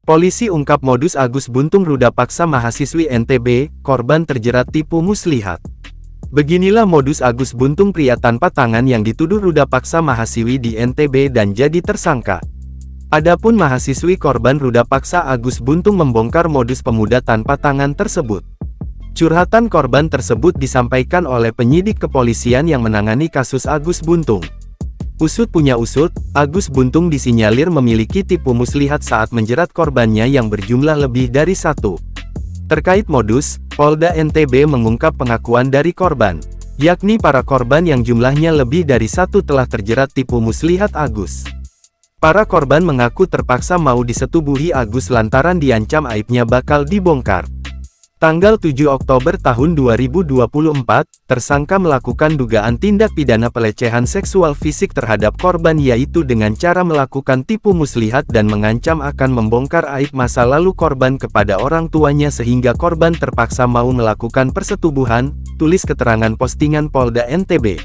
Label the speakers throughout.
Speaker 1: Polisi ungkap modus Agus Buntung ruda paksa mahasiswi NTB, korban terjerat tipu muslihat. Beginilah modus Agus Buntung, pria tanpa tangan yang dituduh ruda paksa mahasiswi di NTB dan jadi tersangka. Adapun mahasiswi korban ruda paksa Agus Buntung membongkar modus pemuda tanpa tangan tersebut. Curhatan korban tersebut disampaikan oleh penyidik kepolisian yang menangani kasus Agus Buntung. Usut punya usut, Agus Buntung disinyalir memiliki tipu muslihat saat menjerat korbannya yang berjumlah lebih dari satu. Terkait modus, Polda NTB mengungkap pengakuan dari korban, yakni para korban yang jumlahnya lebih dari satu telah terjerat tipu muslihat Agus. Para korban mengaku terpaksa mau disetubuhi Agus lantaran diancam aibnya bakal dibongkar. Tanggal 7 Oktober tahun 2024, tersangka melakukan dugaan tindak pidana pelecehan seksual fisik terhadap korban, yaitu dengan cara melakukan tipu muslihat dan mengancam akan membongkar aib masa lalu korban kepada orang tuanya sehingga korban terpaksa mau melakukan persetubuhan, tulis keterangan postingan Polda NTB.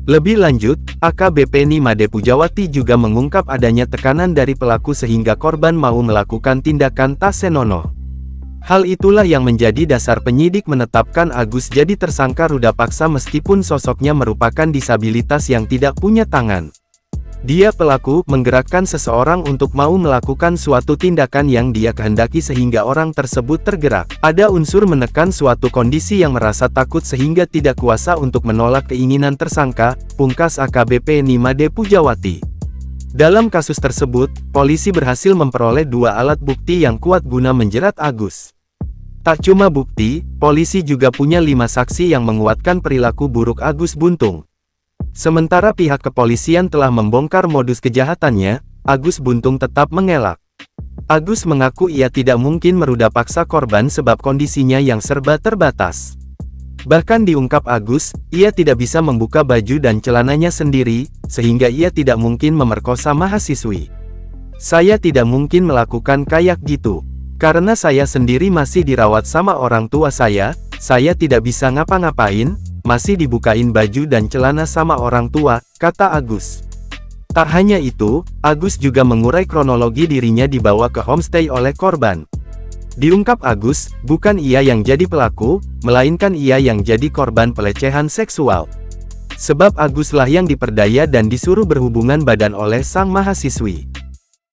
Speaker 1: Lebih lanjut, AKBP Nimade Pujawati juga mengungkap adanya tekanan dari pelaku sehingga korban mau melakukan tindakan tak senonoh. Hal itulah yang menjadi dasar penyidik menetapkan Agus jadi tersangka ruda paksa meskipun sosoknya merupakan disabilitas yang tidak punya tangan. Dia pelaku menggerakkan seseorang untuk mau melakukan suatu tindakan yang dia kehendaki sehingga orang tersebut tergerak. Ada unsur menekan suatu kondisi yang merasa takut sehingga tidak kuasa untuk menolak keinginan tersangka, pungkas AKBP Nimade Pujawati. Dalam kasus tersebut, polisi berhasil memperoleh 2 alat bukti yang kuat guna menjerat Agus. Tak cuma bukti, polisi juga punya 5 saksi yang menguatkan perilaku buruk Agus Buntung. Sementara pihak kepolisian telah membongkar modus kejahatannya, Agus Buntung tetap mengelak. Agus mengaku ia tidak mungkin meruda paksa korban sebab kondisinya yang serba terbatas. Bahkan diungkap Agus, ia tidak bisa membuka baju dan celananya sendiri, sehingga ia tidak mungkin memerkosa mahasiswi. Saya tidak mungkin melakukan kayak gitu. Karena saya sendiri masih dirawat sama orang tua saya tidak bisa ngapa-ngapain, masih dibukain baju dan celana sama orang tua, kata Agus. Tak hanya itu, Agus juga mengurai kronologi dirinya dibawa ke homestay oleh korban. Diungkap Agus, bukan ia yang jadi pelaku, melainkan ia yang jadi korban pelecehan seksual. Sebab Aguslah yang diperdaya dan disuruh berhubungan badan oleh sang mahasiswi.